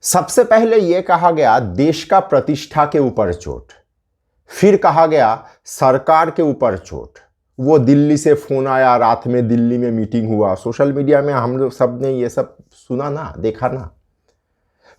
सबसे पहले यह कहा गया देश का प्रतिष्ठा के ऊपर चोट, फिर कहा गया सरकार के ऊपर चोट। वो दिल्ली से फोन आया, रात में दिल्ली में मीटिंग हुआ, सोशल मीडिया में हम लोग सब ने ये सब सुना ना, देखा ना।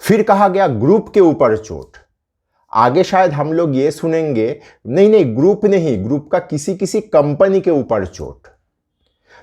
फिर कहा गया ग्रुप के ऊपर चोट। आगे शायद हम लोग ये सुनेंगे, नहीं ग्रुप नहीं, ग्रुप का किसी कंपनी के ऊपर चोट।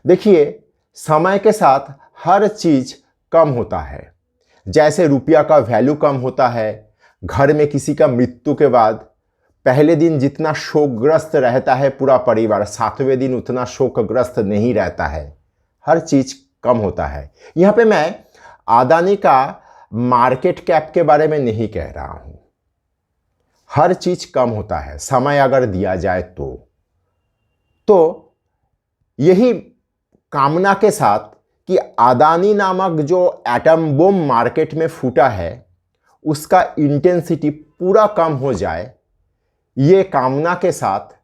देखिए, समय के साथ हर चीज कम होता है। जैसे रुपया का वैल्यू कम होता है, घर में किसी का मृत्यु के बाद पहले दिन जितना शोकग्रस्त रहता है पूरा परिवार, 7वें दिन उतना शोकग्रस्त नहीं रहता है। हर चीज कम होता है। यहां पे मैं अदानी का मार्केट कैप के बारे में नहीं कह रहा हूं। हर चीज कम होता है समय अगर दिया जाए तो यही कामना के साथ कि अदानी नामक जो एटम बम मार्केट में फूटा है उसका इंटेंसिटी पूरा कम हो जाए, ये कामना के साथ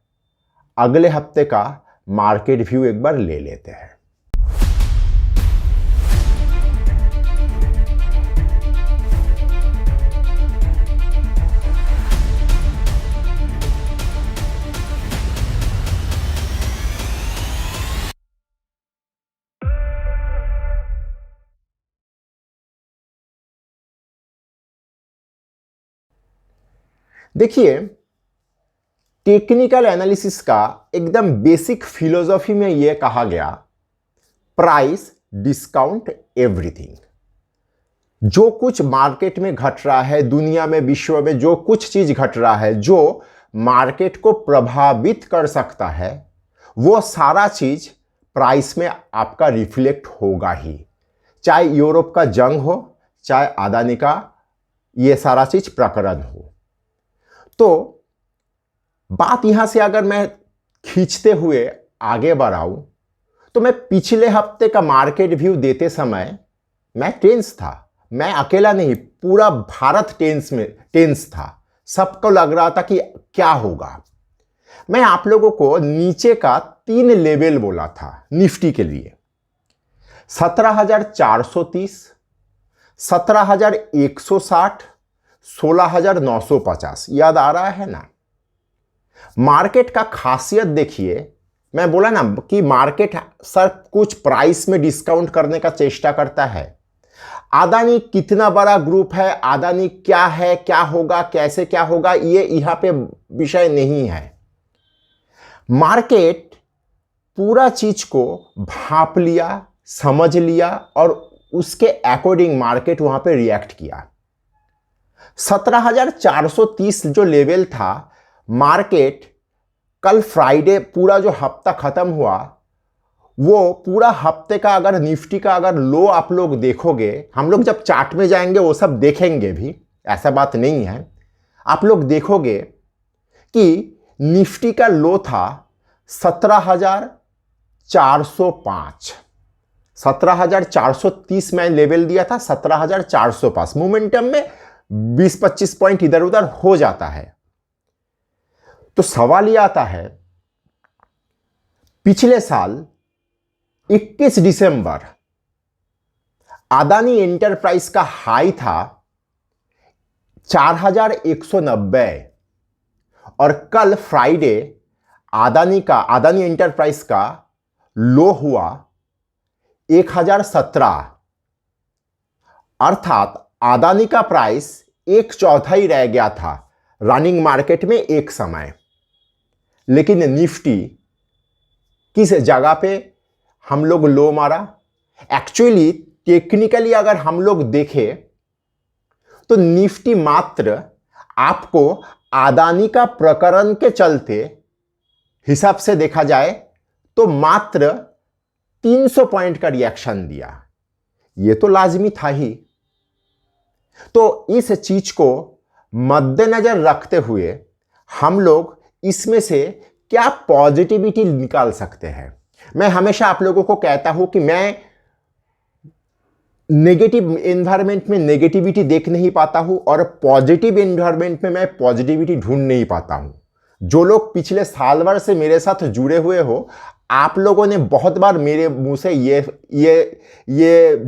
अगले हफ्ते का मार्केट व्यू एक बार ले लेते हैं। देखिए, टेक्निकल एनालिसिस का एकदम बेसिक फिलॉसफी में यह कहा गया, प्राइस डिस्काउंट एवरीथिंग। जो कुछ मार्केट में घट रहा है, दुनिया में विश्व में जो कुछ चीज घट रहा है जो मार्केट को प्रभावित कर सकता है, वो सारा चीज प्राइस में आपका रिफ्लेक्ट होगा ही। चाहे यूरोप का जंग हो, चाहे अदानी का ये सारा चीज प्रकरण हो। तो बात यहां से अगर मैं खींचते हुए आगे बढ़ाऊं तो मैं पिछले हफ्ते का मार्केट व्यू देते समय मैं टेंस था। मैं अकेला नहीं, पूरा भारत टेंस था। सबको लग रहा था कि क्या होगा। मैं आप लोगों को नीचे का 3 लेवल बोला था निफ्टी के लिए, 17,430, 17,160, 16,950। याद आ रहा है ना? मार्केट का खासियत देखिए, मैं बोला ना कि मार्केट सब कुछ प्राइस में डिस्काउंट करने का चेष्टा करता है। अदानी कितना बड़ा ग्रुप है, अदानी क्या है, क्या होगा, कैसे क्या होगा, ये यहां पे विषय नहीं है। मार्केट पूरा चीज को भांप लिया, समझ लिया और उसके अकॉर्डिंग मार्केट वहां पे रिएक्ट किया। 17,430 जो लेवल था, मार्केट कल फ्राइडे पूरा जो हफ्ता खत्म हुआ, वो पूरा हफ्ते का अगर निफ्टी का अगर लो आप लोग देखोगे, हम लोग जब चार्ट में जाएंगे वो सब देखेंगे भी, ऐसा बात नहीं है। आप लोग देखोगे कि निफ्टी का लो था 17,405, 17,430 में लेवल दिया था, 17,405। मोमेंटम में 20-25 पॉइंट इधर उधर हो जाता है। तो सवाल यह आता है, पिछले साल 21 दिसंबर अदानी एंटरप्राइज का हाई था 4,190 और कल फ्राइडे अदानी एंटरप्राइज का लो हुआ 1,017। अर्थात अदानी का प्राइस 1/4 रह गया था रनिंग मार्केट में एक समय। लेकिन निफ्टी किस जगह पे हम लोग लो मारा? एक्चुअली टेक्निकली अगर हम लोग देखें तो निफ्टी मात्र आपको अदानी का प्रकरण के चलते हिसाब से देखा जाए तो मात्र 300 पॉइंट का रिएक्शन दिया। यह तो लाजमी था ही। तो इस चीज को मद्देनजर रखते हुए हम लोग इसमें से क्या पॉजिटिविटी निकाल सकते हैं? मैं हमेशा आप लोगों को कहता हूं कि मैं नेगेटिव एनवायरनमेंट में नेगेटिविटी देख नहीं पाता हूं और पॉजिटिव एनवायरनमेंट में मैं पॉजिटिविटी ढूंढ नहीं पाता हूं। जो लोग पिछले साल भर से मेरे साथ जुड़े हुए हो, आप लोगों ने बहुत बार मेरे मुंह से ये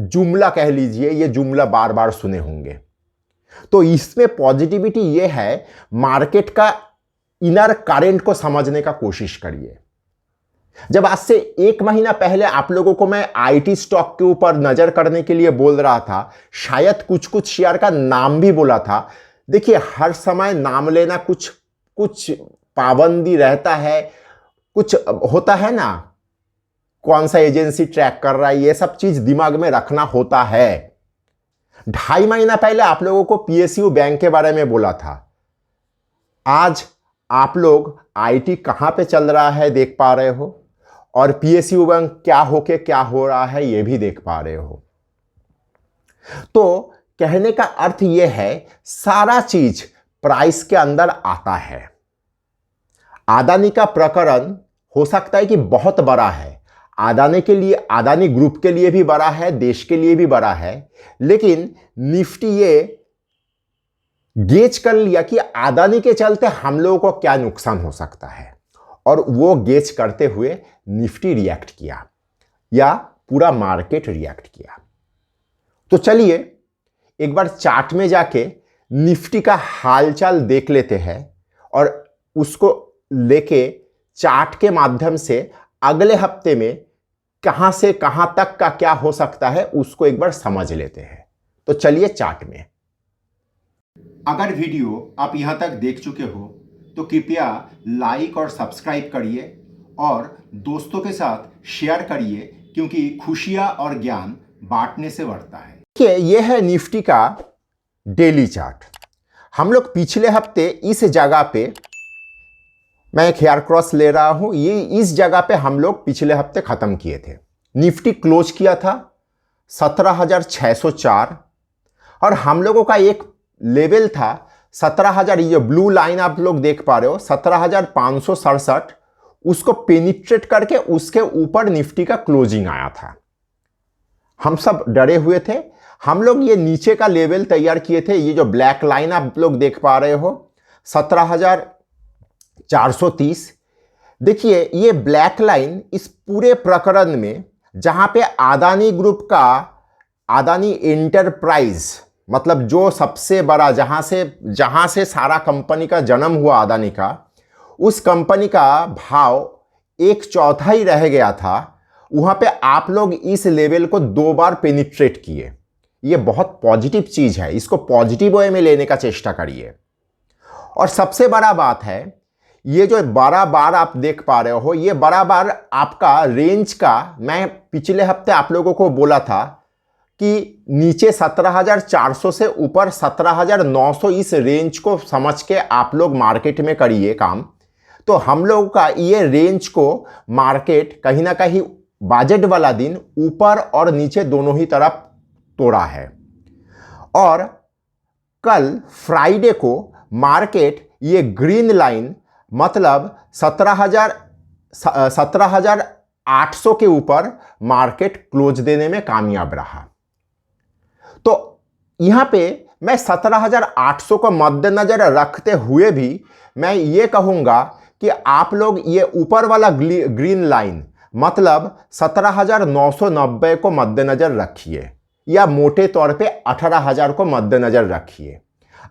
जुमला कह लीजिए, ये जुमला बार बार सुने होंगे तो इसमें पॉजिटिविटी ये है, मार्केट का इनर करंट को समझने का कोशिश करिए। जब आज से 1 महीना पहले आप लोगों को मैं आईटी स्टॉक के ऊपर नजर करने के लिए बोल रहा था, शायद कुछ कुछ शेयर का नाम भी बोला था। देखिए, हर समय नाम लेना कुछ कुछ पाबंदी रहता है, कुछ होता है ना, कौन सा एजेंसी ट्रैक कर रहा है, ये सब चीज दिमाग में रखना होता है। 2.5 महीना पहले आप लोगों को पीएसयू बैंक के बारे में बोला था। आज आप लोग आईटी कहां पे चल रहा है देख पा रहे हो, और पीएसयू बैंक क्या हो रहा है ये भी देख पा रहे हो। तो कहने का अर्थ यह है, सारा चीज प्राइस के अंदर आता है। अदानी का प्रकरण हो सकता है कि बहुत बड़ा है, अदानी के लिए, अदानी ग्रुप के लिए भी बड़ा है, देश के लिए भी बड़ा है, लेकिन निफ्टी ये गेज कर लिया कि अदानी के चलते हम लोगों को क्या नुकसान हो सकता है, और वो गेज करते हुए निफ्टी रिएक्ट किया या पूरा मार्केट रिएक्ट किया। तो चलिए एक बार चार्ट में जाके निफ्टी का हालचाल देख लेते हैं, और उसको लेके चार्ट के माध्यम से अगले हफ्ते में कहां से कहां तक का क्या हो सकता है उसको एक बार समझ लेते हैं। तो चलिए चार्ट में। अगर वीडियो आप यहां तक देख चुके हो तो कृपया लाइक और सब्सक्राइब करिए और दोस्तों के साथ शेयर करिए, क्योंकि खुशियां और ज्ञान बांटने से बढ़ता है। देखिए, यह है निफ्टी का डेली चार्ट। हम लोग पिछले हफ्ते इस जगह पे, मैं एक हेयर क्रॉस ले रहा हूं, ये इस जगह पे हम लोग पिछले हफ्ते खत्म किए थे। निफ्टी क्लोज किया था 17,604, और हम लोगों का एक लेवल था 17,000, ये जो ब्लू लाइन आप लोग देख पा रहे हो 17,567, उसको पेनिट्रेट करके उसके ऊपर निफ्टी का क्लोजिंग आया था। हम सब डरे हुए थे। हम लोग ये नीचे का लेवल तैयार किए थे, ये जो ब्लैक लाइन आप लोग देख पा रहे हो 17,430। देखिए, ये ब्लैक लाइन इस पूरे प्रकरण में, जहां पे अदानी ग्रुप का, अदानी एंटरप्राइज, मतलब जो सबसे बड़ा, जहां से सारा कंपनी का जन्म हुआ अदानी का, उस कंपनी का भाव 1/4 रह गया था, वहां पे आप लोग इस लेवल को 2 बार पेनिट्रेट किए। ये बहुत पॉजिटिव चीज है, इसको पॉजिटिव वे में लेने का चेष्टा करिए। और सबसे बड़ा बात है, ये जो बड़ा बार आप देख पा रहे हो, ये बड़ा बार आपका रेंज का, मैं पिछले हफ्ते आप लोगों को बोला था कि नीचे 17,400 से ऊपर 17,900, इस रेंज को समझ के आप लोग मार्केट में करिए काम। तो हम लोग का ये रेंज को मार्केट कहीं ना कहीं बजट वाला दिन ऊपर और नीचे दोनों ही तरफ तोड़ा है। और कल फ्राइडे को मार्केट ये ग्रीन लाइन, मतलब 17,800 के ऊपर मार्केट क्लोज देने में कामयाब रहा। तो यहां पे मैं 17,800 को मद्देनजर रखते हुए भी मैं ये कहूंगा कि आप लोग ये ऊपर वाला ग्रीन लाइन, मतलब 17,990 को मद्देनजर रखिए, या मोटे तौर पे 18,000 को मद्देनजर रखिए।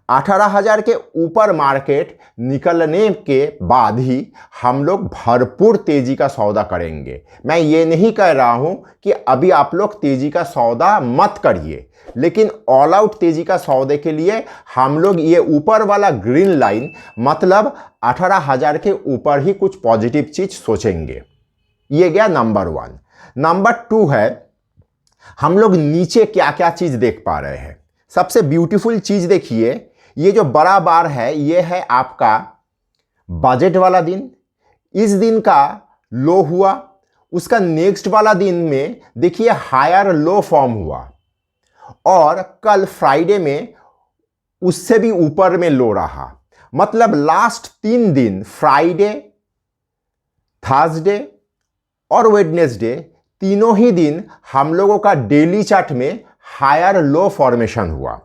18,000 के ऊपर मार्केट निकलने के बाद ही हम लोग भरपूर तेजी का सौदा करेंगे। मैं ये नहीं कह रहा हूं कि अभी आप लोग तेजी का सौदा मत करिए, लेकिन ऑल आउट तेजी का सौदे के लिए हम लोग ये ऊपर वाला ग्रीन लाइन, मतलब 18,000 के ऊपर ही कुछ पॉजिटिव चीज सोचेंगे। ये गया नंबर 1। नंबर 2 है, हम लोग नीचे क्या क्या चीज देख पा रहे हैं। सबसे ब्यूटीफुल चीज देखिए, ये जो बड़ा बार है, ये है आपका बजट वाला दिन। इस दिन का लो हुआ, उसका नेक्स्ट वाला दिन में देखिए हायर लो फॉर्म हुआ, और कल फ्राइडे में उससे भी ऊपर में लो रहा। मतलब लास्ट 3 दिन, फ्राइडे, थर्सडे और वेडनेसडे, तीनों ही दिन हम लोगों का डेली चार्ट में हायर लो फॉर्मेशन हुआ।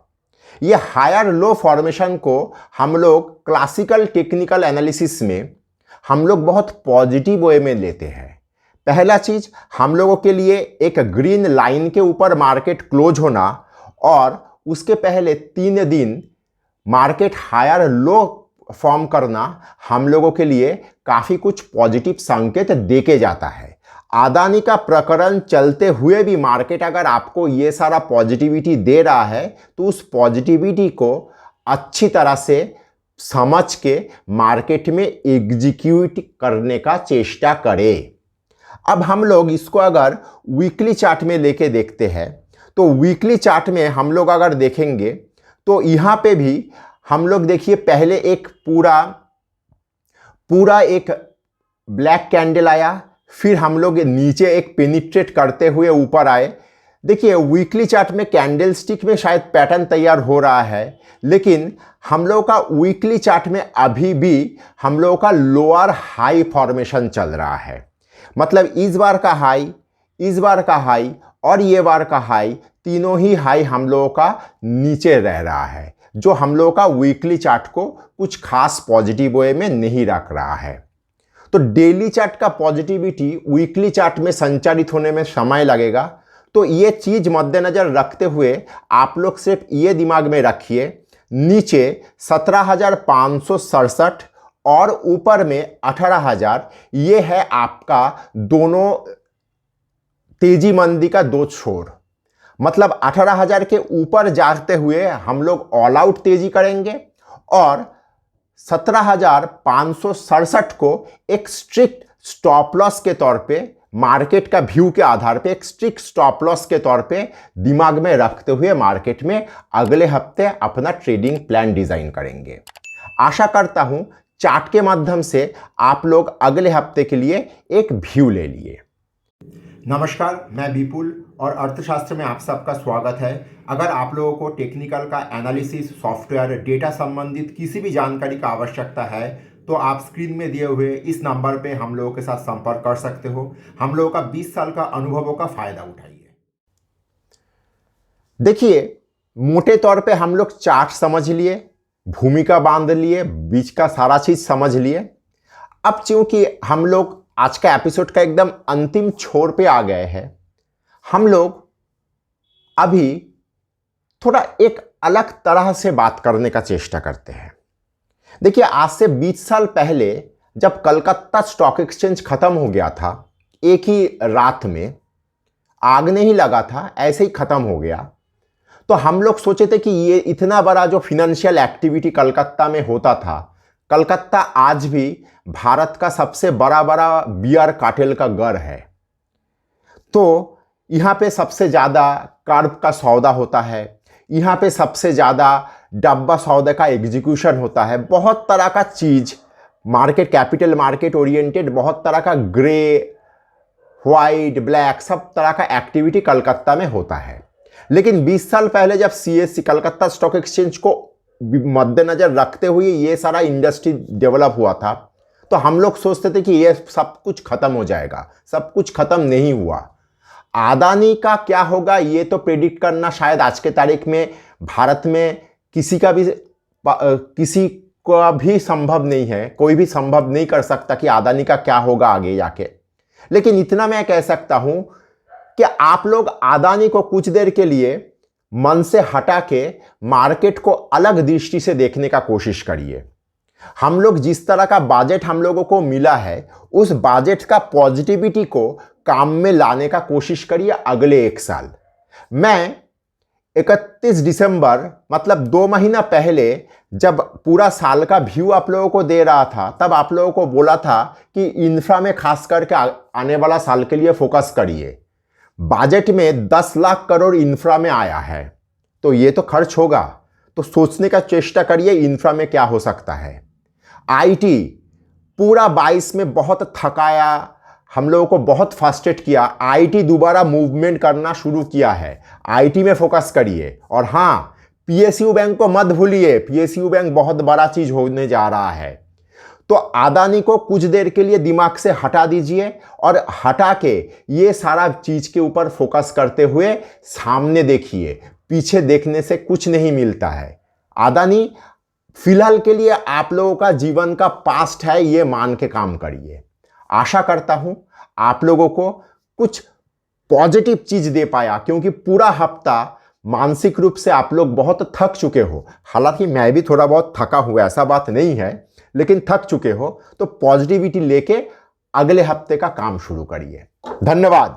ये हायर लो फॉर्मेशन को हम लोग क्लासिकल टेक्निकल एनालिसिस में हम लोग बहुत पॉजिटिव वे में लेते हैं। पहला चीज, हम लोगों के लिए एक ग्रीन लाइन के ऊपर मार्केट क्लोज होना, और उसके पहले 3 दिन मार्केट हायर लो फॉर्म करना हम लोगों के लिए काफ़ी कुछ पॉजिटिव संकेत देके जाता है। अदानी का प्रकरण चलते हुए भी मार्केट अगर आपको ये सारा पॉजिटिविटी दे रहा है तो उस पॉजिटिविटी को अच्छी तरह से समझ के मार्केट में एग्जीक्यूट करने का चेष्टा करें। अब हम लोग इसको अगर वीकली चार्ट में लेके देखते हैं तो वीकली चार्ट में हम लोग अगर देखेंगे तो यहाँ पे भी हम लोग देखिए पहले एक पूरा एक ब्लैक कैंडल आया, फिर हम लोग नीचे एक पेनिट्रेट करते हुए ऊपर आए। देखिए वीकली चार्ट में कैंडल स्टिक में शायद पैटर्न तैयार हो रहा है, लेकिन हम लोग का वीकली चार्ट में अभी भी हम लोग का लोअर हाई फॉर्मेशन चल रहा है। मतलब इस बार का हाई, इस बार का हाई और ये बार का हाई, तीनों ही हाई हम लोगों का नीचे रह रहा है, जो हम लोगों का वीकली चार्ट को कुछ खास पॉजिटिव वे में नहीं रख रहा है। तो डेली चार्ट का पॉजिटिविटी वीकली चार्ट में संचालित होने में समय लगेगा। तो ये चीज़ मद्देनज़र रखते हुए आप लोग सिर्फ ये दिमाग में रखिए, नीचे 17,567 और ऊपर में 18,000, ये है आपका दोनों तेजी मंदी का दो छोर। मतलब 18,000 के ऊपर जाते हुए हम लोग ऑल आउट तेजी करेंगे और 17,567 को एक स्ट्रिक्ट स्टॉप लॉस के तौर पे, मार्केट का व्यू के आधार पे एक स्ट्रिक्ट स्टॉप लॉस के तौर पे दिमाग में रखते हुए मार्केट में अगले हफ्ते अपना ट्रेडिंग प्लान डिजाइन करेंगे। आशा करता हूं चार्ट के माध्यम से आप लोग अगले हफ्ते के लिए एक व्यू ले लिए। नमस्कार, मैं विपुल और अर्थशास्त्र में आप सबका स्वागत है। अगर आप लोगों को टेक्निकल का एनालिसिस, सॉफ्टवेयर, डेटा संबंधित किसी भी जानकारी का आवश्यकता है तो आप स्क्रीन में दिए हुए इस नंबर पे हम लोगों के साथ संपर्क कर सकते हो। हम लोगों का 20 साल का अनुभवों का फायदा उठाइए। देखिए मोटे तौर पे हम लोग चार्ट समझ लिए, भूमिका बांध लिए, बीच का सारा चीज समझ लिए। अब चूंकि हम लोग आज का एपिसोड का एकदम अंतिम छोर पे आ गए हैं, हम लोग अभी थोड़ा एक अलग तरह से बात करने का चेष्टा करते हैं। देखिए आज से 20 साल पहले जब कलकत्ता स्टॉक एक्सचेंज खत्म हो गया था, एक ही रात में आग नहीं लगा था, ऐसे ही खत्म हो गया, तो हम लोग सोचे थे कि ये इतना बड़ा जो फिनेंशियल एक्टिविटी कलकत्ता में होता था, कलकत्ता आज भी भारत का सबसे बड़ा बियर कार्टेल का घर है। तो यहाँ पे सबसे ज़्यादा कर्ब का सौदा होता है, यहाँ पे सबसे ज़्यादा डब्बा सौदे का एग्जीक्यूशन होता है, बहुत तरह का चीज़ मार्केट, कैपिटल मार्केट ओरिएंटेड, बहुत तरह का ग्रे, वाइट, ब्लैक, सब तरह का एक्टिविटी कलकत्ता में होता है। लेकिन 20 साल पहले जब CSE कलकत्ता स्टॉक एक्सचेंज को मद्देनजर रखते हुए ये सारा इंडस्ट्री डेवलप हुआ था, तो हम लोग सोचते थे कि ये सब कुछ खत्म हो जाएगा। सब कुछ खत्म नहीं हुआ। अदानी का क्या होगा ये तो प्रेडिक्ट करना शायद आज के तारीख में भारत में किसी का भी संभव नहीं है। कोई भी संभव नहीं कर सकता कि अदानी का क्या होगा आगे जाके। लेकिन इतना मैं कह सकता हूं कि आप लोग अदानी को कुछ देर के लिए मन से हटा के मार्केट को अलग दृष्टि से देखने का कोशिश करिए। हम लोग जिस तरह का बजट हम लोगों को मिला है, उस बजट का पॉजिटिविटी को काम में लाने का कोशिश करिए अगले 1 साल। मैं 31 दिसंबर मतलब 2 महीना पहले जब पूरा साल का व्यू आप लोगों को दे रहा था, तब आप लोगों को बोला था कि इंफ्रा में खास करके आने वाला साल के लिए फोकस करिए। बजट में 10 लाख करोड़ इंफ्रा में आया है, तो ये तो खर्च होगा, तो सोचने का चेष्टा करिए इंफ्रा में क्या हो सकता है। आईटी पूरा 22 में बहुत थकाया, हम लोगों को बहुत फ्रस्ट्रेट किया। आईटी दोबारा मूवमेंट करना शुरू किया है, आईटी में फोकस करिए। और हाँ, पीएसयू बैंक को मत भूलिए, पीएसयू बैंक बहुत बड़ा चीज होने जा रहा है। तो अदानी को कुछ देर के लिए दिमाग से हटा दीजिए और हटा के ये सारा चीज के ऊपर फोकस करते हुए सामने देखिए। पीछे देखने से कुछ नहीं मिलता है। अदानी फिलहाल के लिए आप लोगों का जीवन का पास्ट है, ये मान के काम करिए। आशा करता हूं आप लोगों को कुछ पॉजिटिव चीज दे पाया, क्योंकि पूरा हफ्ता मानसिक रूप से आप लोग बहुत थक चुके हो, हालांकि मैं भी थोड़ा बहुत थका हूँ, ऐसा बात नहीं है, लेकिन थक चुके हो तो पॉजिटिविटी लेके अगले हफ्ते का काम शुरू करिए। धन्यवाद।